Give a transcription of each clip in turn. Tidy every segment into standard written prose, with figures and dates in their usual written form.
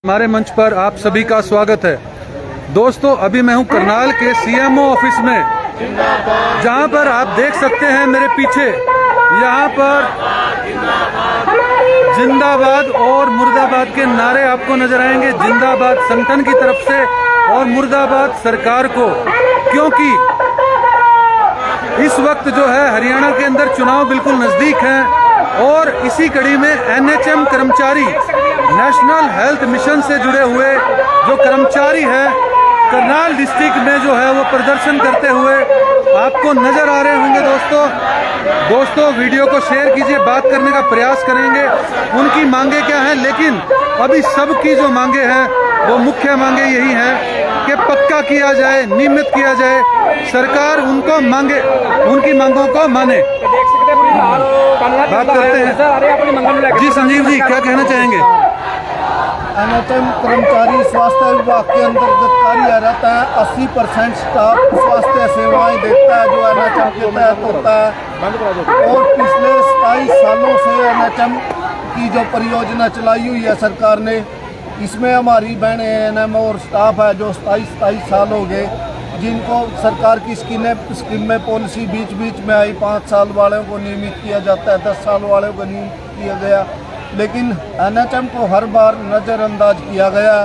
हमारे मंच पर आप सभी का स्वागत है। दोस्तों, अभी मैं हूं करनाल के सीएमओ ऑफिस में, जहां पर आप देख सकते हैं मेरे पीछे यहां पर जिंदाबाद और मुर्दाबाद के नारे आपको नजर आएंगे। जिंदाबाद संगठन की तरफ से और मुर्दाबाद सरकार को, क्योंकि इस वक्त जो है हरियाणा के अंदर चुनाव बिल्कुल नजदीक हैं और इसी कड़ी में एनएचएम कर्मचारी, नेशनल हेल्थ मिशन से जुड़े हुए जो कर्मचारी हैं, करनाल डिस्ट्रिक्ट में जो है वो प्रदर्शन करते हुए आपको नजर आ रहे होंगे। दोस्तों वीडियो को शेयर कीजिए, बात करने का प्रयास करेंगे उनकी मांगे क्या हैं। लेकिन अभी सबकी जो मांगे हैं वो मुख्य मांगे यही हैं कि पक्का किया जाए, नियमित किया जाए, सरकार उनको मांगे, उनकी मांगों को माने। बात करते हैं जी। संजीव जी, क्या कहना चाहेंगे? एनएचएम कर्मचारी स्वास्थ्य विभाग के अंतर्गत कार्यरत है। 80% स्टाफ स्वास्थ्य सेवाएं देता है जो एनएचएम के तहत होता है। और पिछले 27 सालों से एनएचएम की जो परियोजना चलाई हुई है सरकार ने, इसमें हमारी बहनें एएनएम और स्टाफ है जो 27 साल हो गए, जिनको सरकार की स्कीम में पॉलिसी बीच बीच में आई। 5 साल वालों को नियमित किया जाता है, 10 साल वालों को नियमित किया गया, लेकिन एनएचएम को हर बार नज़रअंदाज किया गया,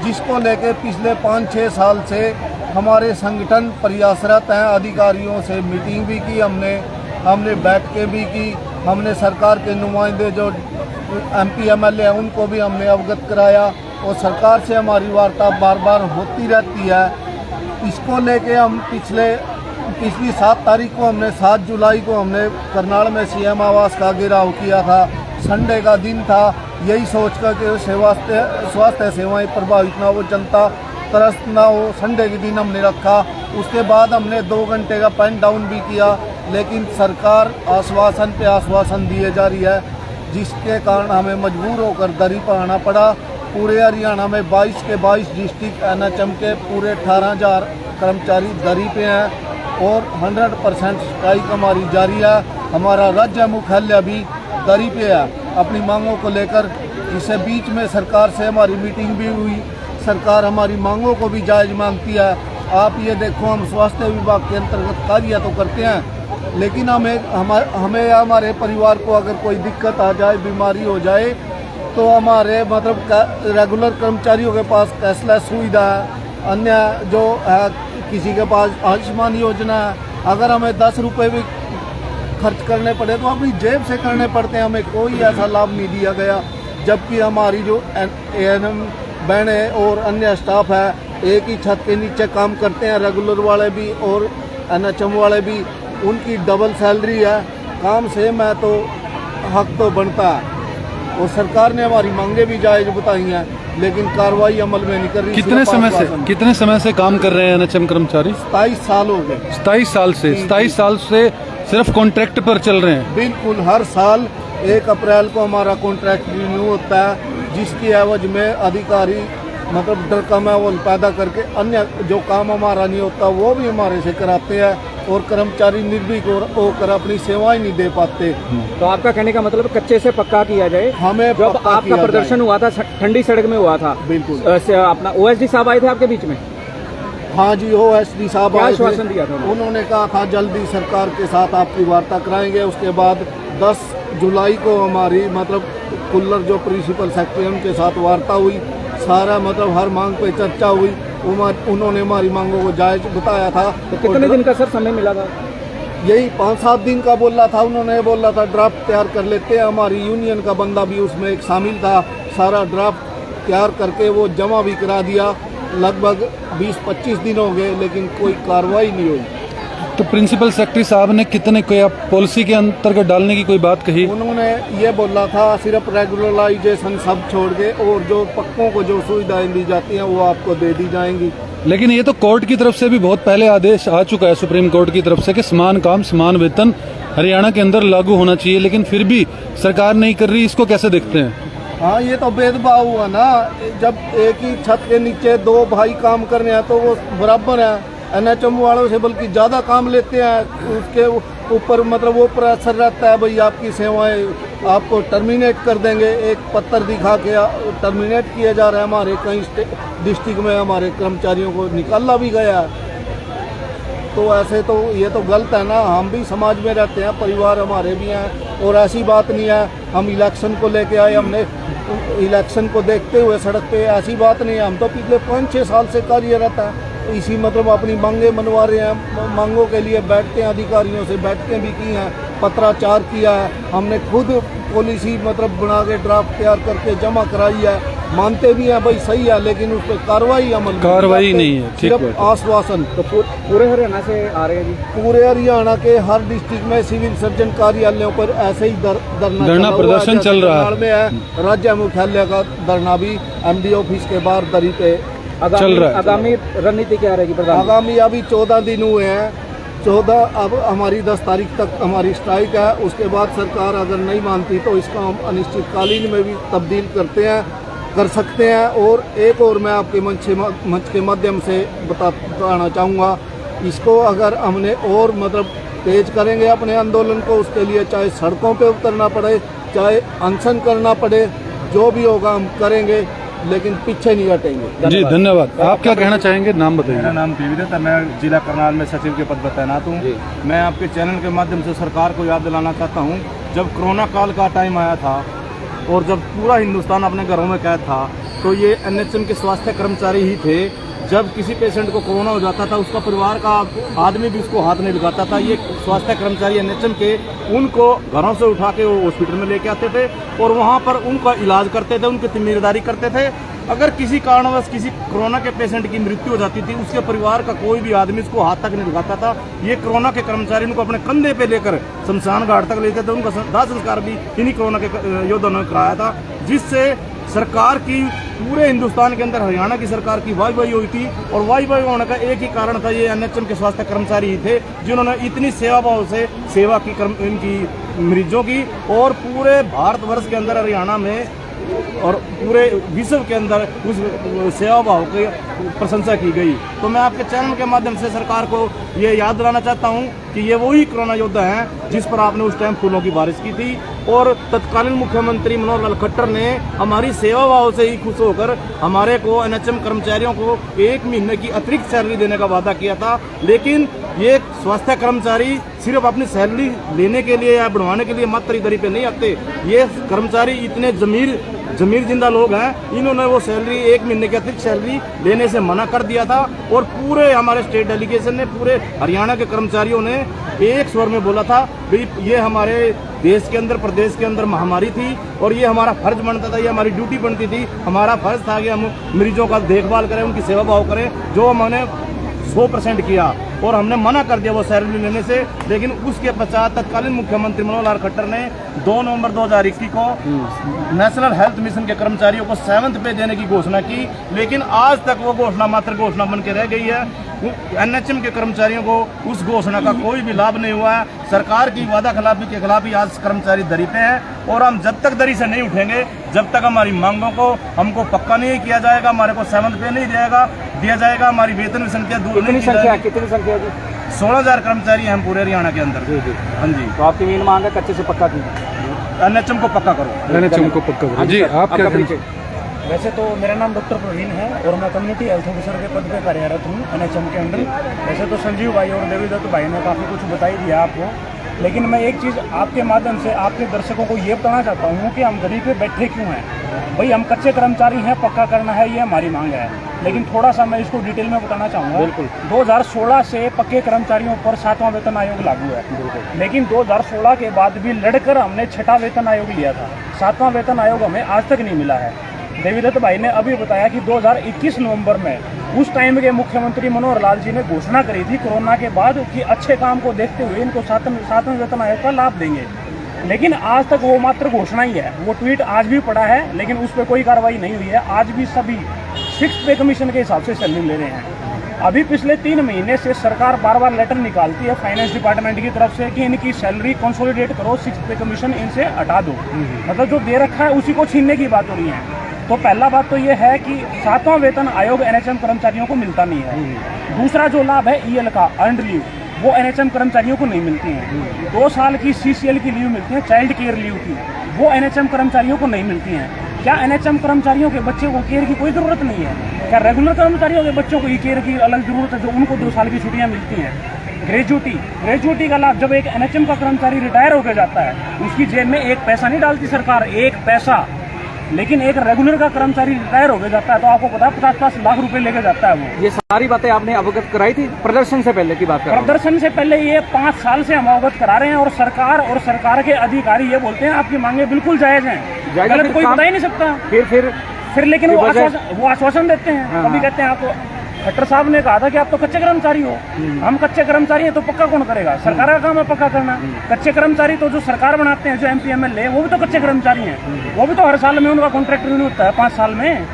जिसको लेके पिछले 5-6 साल से हमारे संगठन प्रयासरत हैं। अधिकारियों से मीटिंग भी की हमने बैठकें भी की, हमने सरकार के नुमाइंदे जो एमपी एमएलए हैं उनको भी हमने अवगत कराया और सरकार से हमारी वार्ता बार बार होती रहती है। इसको लेके हम पिछली 7 तारीख को 7 जुलाई को हमने करनाल में सीएम आवास का घेराव किया था। संडे का दिन था, यही सोचकर कि स्वास्थ्य सेवाएं प्रभावित ना हो, जनता त्रस्त ना हो, संडे के दिन हमने रखा। उसके बाद हमने 2 घंटे का पेन डाउन भी किया, लेकिन सरकार आश्वासन पे आश्वासन दिए जा रही है, जिसके कारण हमें मजबूर होकर दरी पर आना पड़ा। पूरे हरियाणा में 22 के 22 डिस्ट्रिक्ट एनएचएम के पूरे 18,000 कर्मचारी दरी पे हैं और 100% स्ट्राइक हमारी जारी है। हमारा राज्य मुख्यालय भी दरी पे है अपनी मांगों को लेकर। इससे बीच में सरकार से हमारी मीटिंग भी हुई, सरकार हमारी मांगों को भी जायज़ मांगती है। आप ये देखो, हम स्वास्थ्य विभाग के अंतर्गत कार्य तो करते हैं, लेकिन हमें हमारे परिवार को अगर कोई दिक्कत आ जाए, बीमारी हो जाए, तो हमारे रेगुलर कर्मचारियों के पास कैशलेस सुविधा है। अन्य जो है, किसी के पास आयुष्मान योजना है, अगर हमें 10 रुपये भी खर्च करने पड़े तो अपनी जेब से करने पड़ते हैं, हमें कोई ऐसा लाभ नहीं दिया गया। जबकि हमारी जो एएनएम बहनें और अन्य स्टाफ है एक ही छत के नीचे काम करते हैं, रेगुलर वाले भी और एनएचएम वाले भी, उनकी डबल सैलरी है। काम सेम है तो हक तो बनता है। और सरकार ने हमारी मांगे भी जायज बताई हैं, लेकिन कार्रवाई अमल में नहीं कर रही। कितने समय से काम कर रहे हैं एनएचएम कर्मचारी? 27 साल हो गए। 27 साल से सिर्फ कॉन्ट्रैक्ट पर चल रहे हैं? बिल्कुल, हर साल 1 अप्रैल को हमारा कॉन्ट्रैक्ट रिन्यू होता है, जिसकी एवज में अधिकारी डर का माहौल पैदा करके अन्य जो काम हमारा नहीं होता वो भी हमारे से कराते हैं और कर्मचारी निर्भीक होकर अपनी सेवाएं नहीं दे पाते। तो आपका कहने का मतलब कच्चे से पक्का किया जाए। हमें जब आपका प्रदर्शन हुआ था ठंडी सड़क में हुआ था, बिल्कुल अपना ओएसडी साहब आए थे आपके बीच में? हाँ जी, ओएसडी साहब आश्वासन दिया था? उन्होंने कहा था जल्दी सरकार के साथ आपकी वार्ता कराएंगे। उसके बाद 10 जुलाई को हमारी कुल्लर जो प्रिंसिपल सेक्रेटरी उनके साथ वार्ता हुई, सारा हर मांग पे चर्चा हुई। उन्होंने हमारी मांगों को जायज बताया था। तो कितने दिन का सर समय मिला था? यही 5-7 दिन का बोला था उन्होंने। बोला था ड्राफ्ट तैयार कर लेते हैं, हमारी यूनियन का बंदा भी उसमें एक शामिल था। सारा ड्राफ्ट तैयार करके वो जमा भी करा दिया। लगभग 20-25 दिन हो गए, लेकिन कोई कार्रवाई नहीं हुई। तो प्रिंसिपल सेक्रेटरी साहब ने कितने कोई पॉलिसी के अंतर्गत डालने की कोई बात कही? उन्होंने ये बोला था सिर्फ रेगुलराइजेशन सब छोड़ के और जो पक्कों को जो सुविधाएं दी जाती हैं वो आपको दे दी जाएंगी। लेकिन ये तो कोर्ट की तरफ से भी बहुत पहले आदेश आ चुका है, सुप्रीम कोर्ट की तरफ से, कि समान काम समान वेतन हरियाणा के अंदर लागू होना चाहिए, लेकिन फिर भी सरकार नहीं कर रही। इसको कैसे देखते हैं? हाँ, ये तो भेदभाव हुआ ना। जब एक ही छत के नीचे 2 भाई काम करने हैं तो वो बराबर है। एनएचएम वालों से बल्कि ज़्यादा काम लेते हैं, ऊपर मतलब वो प्रेशर रहता है भाई आपकी सेवाएं आपको टर्मिनेट कर देंगे। एक पत्र दिखा के टर्मिनेट किया जा रहा है। हमारे कई डिस्ट्रिक्ट में हमारे कर्मचारियों को निकाला भी गया है। तो ऐसे तो ये तो गलत है ना। हम भी समाज में रहते हैं, परिवार हमारे भी हैं, और ऐसी बात नहीं है हम इलेक्शन को लेके आए, हमने इलेक्शन को देखते हुए सड़क पे, ऐसी बात नहीं है। हम तो पिछले 5-6 साल से कार्यरत हैं, इसी मतलब अपनी मांगे मनवा रहे हैं। मांगों के लिए बैठते हैं, अधिकारियों से बैठकें भी की हैं, पत्राचार किया है, हमने खुद पॉलिसी मतलब बना के ड्राफ्ट तैयार करके जमा कराई है। मानते भी हैं भाई सही है, लेकिन उस पर कार्रवाई नहीं है, सिर्फ आश्वासन। तो पूरे हरियाणा से आ रहे हैं जी? पूरे हरियाणा के हर डिस्ट्रिक्ट में सिविल सर्जन कार्यालयों पर ऐसे ही धरना प्रदर्शन चल रहा है। में है राज्य मुख्यालय का धरना भी MD ऑफिस के बाहर दरी पे चल रहा है। आगामी रणनीति क्या रहेगी प्रधान? आगामी अभी 14 दिन हुए हैं, 14 अब हमारी 10 तारीख तक हमारी स्ट्राइक है। उसके बाद सरकार अगर नहीं मानती तो इसका हम अनिश्चितकालीन में भी तब्दील कर सकते हैं। और एक और मैं आपके मंच के माध्यम से बताना चाहूँगा, इसको अगर हमने और मतलब तेज करेंगे अपने आंदोलन को, उसके लिए चाहे सड़कों पे उतरना पड़े, चाहे अनशन करना पड़े, जो भी होगा हम करेंगे, लेकिन पीछे नहीं हटेंगे। जी धन्यवाद। आप क्या कहना चाहेंगे? नाम बताइए। मेरा नाम देवीदत्त है, मैं जिला करनाल में सचिव के पद पर तैनात हूँ। मैं आपके चैनल के माध्यम से सरकार को याद दिलाना चाहता हूँ, जब कोरोना काल का टाइम आया था और जब पूरा हिंदुस्तान अपने घरों में कैद था, तो ये NHM के स्वास्थ्य कर्मचारी ही थे। जब किसी पेशेंट को कोरोना हो जाता था, उसका परिवार का आदमी भी उसको हाथ नहीं लगाता था। ये स्वास्थ्य कर्मचारी NHM के उनको घरों से उठा के वो हॉस्पिटल में लेके आते थे और वहाँ पर उनका इलाज करते थे, उनकी जिम्मेदारी करते थे। अगर किसी कारणवश किसी कोरोना के पेशेंट की मृत्यु हो जाती थी, उसके परिवार का कोई भी आदमी उसको हाथ तक नहीं लगाता था। ये कोरोना के कर्मचारी उनको अपने कंधे पे लेकर शमशान घाट तक लेते थे। उनका दाह संस्कार भी इन्हीं कोरोना के योद्धाओं ने कराया था, जिससे सरकार की पूरे हिंदुस्तान के अंदर हरियाणा की सरकार की वाहवाही हुई थी। और वाहवाही होने का एक ही कारण था, ये NHM के स्वास्थ्य कर्मचारी ही थे जिन्होंने इतनी सेवा भाव से सेवा की इनकी मरीजों की। और पूरे भारतवर्ष के अंदर हरियाणा में और पूरे विश्व के अंदर उस सेवा भाव की प्रशंसा की गई। तो मैं आपके चैनल के माध्यम से सरकार को ये याद दिलाना चाहता हूँ कि ये वही कोरोना योद्धा हैं जिस पर आपने उस टाइम फूलों की बारिश की थी। और तत्कालीन मुख्यमंत्री मनोहर लाल खट्टर ने हमारी सेवा भाव से ही खुश होकर हमारे को NHM कर्मचारियों को 1 महीने की अतिरिक्त सैलरी देने का वादा किया था। लेकिन ये स्वास्थ्य कर्मचारी सिर्फ अपनी सैलरी लेने के लिए या बढ़वाने के लिए मात्र इधर पे नहीं आते। ये कर्मचारी इतने जमीर जिंदा लोग हैं, इन्होंने वो सैलरी 1 महीने की अतिरिक्त सैलरी लेने से मना कर दिया था। और पूरे हमारे स्टेट डेलीगेशन ने, पूरे हरियाणा के कर्मचारियों ने एक स्वर में बोला था भाई ये हमारे देश के अंदर, प्रदेश के अंदर महामारी थी और ये हमारा फर्ज बनता था, ये हमारी ड्यूटी बनती थी, हमारा फर्ज था कि हम मरीजों का देखभाल करें, उनकी सेवा भाव करें, जो हमने 100% किया। और हमने मना कर दिया वो सैलरी लेने से। लेकिन उसके पश्चात तत्कालीन मुख्यमंत्री मनोहर लाल खट्टर ने 2 नवंबर 2021 को नेशनल हेल्थ मिशन के कर्मचारियों को 7th पे देने की घोषणा की। लेकिन आज तक वो घोषणा मात्र घोषणा बन के रह गई है। NHM के कर्मचारियों को उस घोषणा का कोई भी लाभ नहीं हुआ है। सरकार की वादा खिलाफी के खिलाफ ही आज कर्मचारी दरी पे हैं। और हम जब तक दरी से नहीं उठेंगे, जब तक हमारी मांगों को हमको पक्का नहीं किया जाएगा, हमारे को 7th पे नहीं दिया जाएगा, हमारी वेतन संख्या कितनी संख्या जी? 16,000 कर्मचारी हैं पूरे हरियाणा के अंदर। हाँ जी। तो आपकी मेन मांग है कच्चे से पक्का की? NHM को पक्का करो। NHM को पक्का करो। जी आप क्या कहेंगे? वैसे तो मेरा नाम डॉक्टर प्रवीण है और मैं कम्युनिटी हेल्थ ऑफिसर के पद पे कार्यरत हूँ NHM के अंदर। वैसे तो संजीव भाई और देवीदत्त भाई ने काफ़ी कुछ बता ही दिया आपको, लेकिन मैं एक चीज़ आपके माध्यम से आपके दर्शकों को ये बताना चाहता हूँ कि हम गरीब पे बैठे क्यों हैं। भाई हम कच्चे कर्मचारी हैं, पक्का करना है, ये हमारी मांग है। लेकिन थोड़ा सा मैं इसको डिटेल में बताना चाहूँगा। 2016 से पक्के कर्मचारियों पर 7वां वेतन आयोग लागू है, लेकिन 2016 के बाद भी लड़कर हमने 6ठा वेतन आयोग लिया था। 7वां वेतन आयोग हमें आज तक नहीं मिला है। देवीदत्त भाई ने अभी बताया कि 2021 नवंबर में उस टाइम के मुख्यमंत्री मनोहर लाल जी ने घोषणा करी थी कोरोना के बाद कि अच्छे काम को देखते हुए इनको 7वें वेतन आयोग का लाभ देंगे। लेकिन आज तक वो मात्र घोषणा ही है। वो ट्वीट आज भी पड़ा है, लेकिन उस पर कोई कार्रवाई नहीं हुई है। आज भी सभी 6th पे कमीशन के हिसाब से सैलरी ले रहे हैं। अभी पिछले 3 महीने से सरकार बार लेटर निकालती है फाइनेंस डिपार्टमेंट की तरफ से कि इनकी सैलरी कंसोलिडेट करो, 6th पे कमीशन इनसे हटा दो। मतलब जो दे रखा है उसी को छीनने की बात हो रही है। तो पहला बात तो ये है कि 7वां वेतन आयोग NHM कर्मचारियों को मिलता नहीं है। दूसरा जो लाभ है EL का, अर्नड लीव, वो एनएचएम कर्मचारियों को नहीं मिलती हैं। 2 साल की सीसीएल की लीव मिलती है, चाइल्ड केयर लीव की, वो एनएचएम कर्मचारियों को नहीं मिलती हैं। क्या एनएचएम कर्मचारियों के बच्चे को केयर की कोई ज़रूरत नहीं है? क्या रेगुलर कर्मचारियों के बच्चों को ही केयर की अलग ज़रूरत है जो उनको 2 साल की छुट्टियाँ मिलती हैं? ग्रेजुएटी का लाभ जब एक एनएचएम का कर्मचारी रिटायर होकर जाता है, उसकी जेब में 1 पैसा नहीं डालती सरकार, 1 पैसा। लेकिन एक रेगुलर का कर्मचारी रिटायर होकर जाता है तो आपको पता है 50-50 लाख रुपए लेके जाता है वो। ये सारी बातें आपने अवगत कराई थी प्रदर्शन से पहले की बात कर रहा हूं। प्रदर्शन से पहले ये 5 साल से हम अवगत करा रहे हैं और सरकार के अधिकारी ये बोलते हैं आपकी मांगे बिल्कुल जायज हैं, गलत कोई बता ही नहीं सकता। फिर लेकिन वो आश्वासन देते हैं। कभी कहते हैं आपको खट्टर साहब ने कहा था कि आप तो कच्चे कर्मचारी हो। हम कच्चे कर्मचारी हैं तो पक्का कौन करेगा? सरकार का काम है पक्का करना। कच्चे कर्मचारी तो जो सरकार बनाते हैं, जो एमपी एमएलए, वो भी तो कच्चे कर्मचारी हैं। वो भी तो हर साल में उनका कॉन्ट्रैक्ट रिन्यू होता है 5 साल में।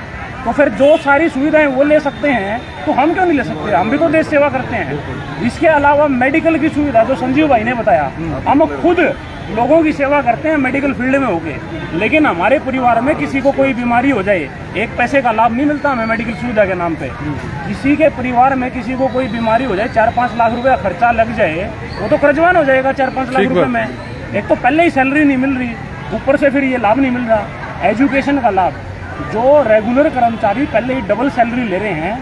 तो फिर जो सारी सुविधाएं वो ले सकते हैं तो हम क्यों नहीं ले सकते? हम भी तो देश सेवा करते हैं। इसके अलावा मेडिकल की सुविधा जो संजीव भाई ने बताया, हम खुद लोगों की सेवा करते हैं मेडिकल फील्ड में होके, लेकिन हमारे परिवार में किसी को कोई बीमारी हो जाए 1 पैसे का लाभ नहीं मिलता हमें मेडिकल सुविधा के नाम पे। किसी के परिवार में किसी को कोई बीमारी हो जाए, 4-5 लाख रुपए का खर्चा लग जाए, वो तो कर्जवान हो जाएगा 4-5 लाख रुपए में। एक तो पहले ही सैलरी नहीं मिल रही, ऊपर से फिर ये लाभ नहीं मिल रहा। एजुकेशन का लाभ, जो रेगुलर कर्मचारी पहले ही डबल सैलरी ले रहे हैं,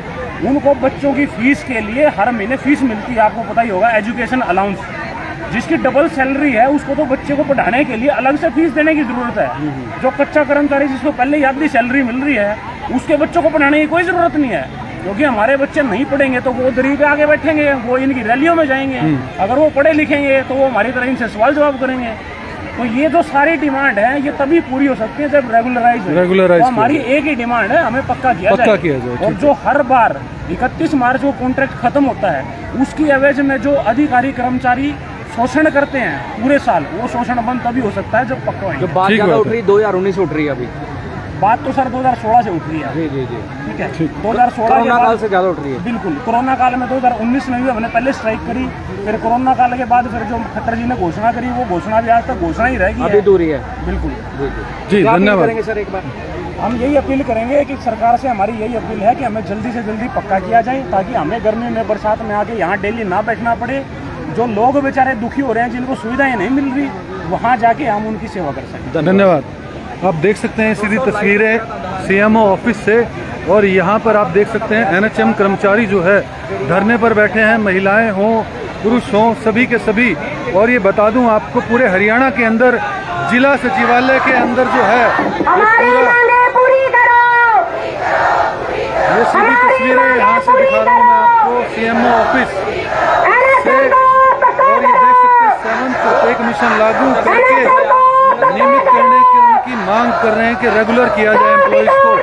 उनको बच्चों की फीस के लिए हर महीने फीस मिलती है, आपको पता ही होगा, एजुकेशन अलाउंस। जिसकी डबल सैलरी है उसको तो बच्चे को पढ़ाने के लिए अलग से फीस देने की जरूरत है। जो कच्चा कर्मचारी जिसको पहले ही आधी सैलरी मिल रही है, उसके बच्चों को पढ़ाने की कोई जरूरत नहीं है, क्योंकि हमारे बच्चे नहीं पढ़ेंगे तो वो दरी पे आगे बैठेंगे, वो इनकी रैलियों में जाएंगे। अगर वो पढ़े लिखेंगे तो वो हमारी तरह इनसे सवाल जवाब करेंगे। तो ये जो सारी डिमांड है ये तभी पूरी हो सकती है जब रेगुलराइज हो। तो हमारी एक ही डिमांड है, हमें पक्का किया जाए। और जो हर बार 31 मार्च को कॉन्ट्रैक्ट खत्म होता है, उसकी एवज में जो अधिकारी कर्मचारी शोषण करते हैं पूरे साल, वो शोषण बंद तभी हो सकता है जब पक्का होगा। जो बात ज्यादा उठ रही 2019 से उठ रही है अभी बात तो सर 2016 से उठ रही है। जी। ठीक है, 2016 कोरोना काल से ज्यादा उठ रही है। बिल्कुल, कोरोना काल में 2019 में भी हमने पहले स्ट्राइक करी, फिर कोरोना काल के बाद फिर जो खट्टर जी ने घोषणा करी, वो घोषणा भी आज तक घोषणा ही रहेगी, अभी दूरी है। बिल्कुल जी, धन्यवाद सर। एक बार हम यही अपील करेंगे कि सरकार से हमारी यही अपील है कि हमें जल्दी से जल्दी पक्का किया जाए, ताकि हमें गर्मी में बरसात में आके यहाँ डेली ना बैठना पड़े। जो लोग बेचारे दुखी हो रहे हैं, जिनको सुविधाएं नहीं मिल रही, वहाँ जाके हम उनकी सेवा कर सकते हैं। धन्यवाद। आप देख सकते हैं सीधी तस्वीरें सीएमओ ऑफिस से, और यहाँ पर आप देख सकते हैं एनएचएम कर्मचारी जो है धरने पर बैठे हैं, महिलाएं हों पुरुष हों, सभी के सभी। और ये बता दूं आपको, पूरे हरियाणा के अंदर जिला सचिवालय के अंदर जो है ये सीधी तस्वीरें यहाँ से दिखा रहा हूँ मैं आपको सीएमओ ऑफिस से। और ये देख सकते हैं 7th पे कमीशन लागू करके नियमित करने की उनकी मांग कर रहे हैं कि रेगुलर किया जाए एम्प्लॉइज को।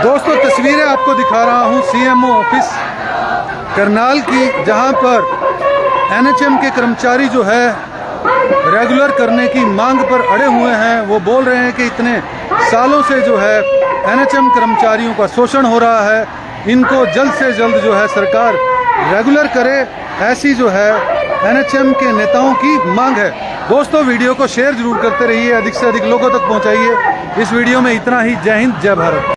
दोस्तों तस्वीरें आपको दिखा रहा हूं सीएमओ ऑफिस करनाल की, जहां पर एनएचएम के कर्मचारी जो है रेगुलर करने की मांग पर अड़े हुए हैं। वो बोल रहे हैं कि इतने सालों से जो है एनएचएम कर्मचारियों का शोषण हो रहा है, इनको जल्द से जल्द जो है सरकार रेगुलर करे, ऐसी जो है एनएचएम के नेताओं की मांग है। दोस्तों वीडियो को शेयर जरूर करते रहिए, अधिक से अधिक लोगों तक पहुंचाइए। इस वीडियो में इतना ही। जय हिंद, जय भारत।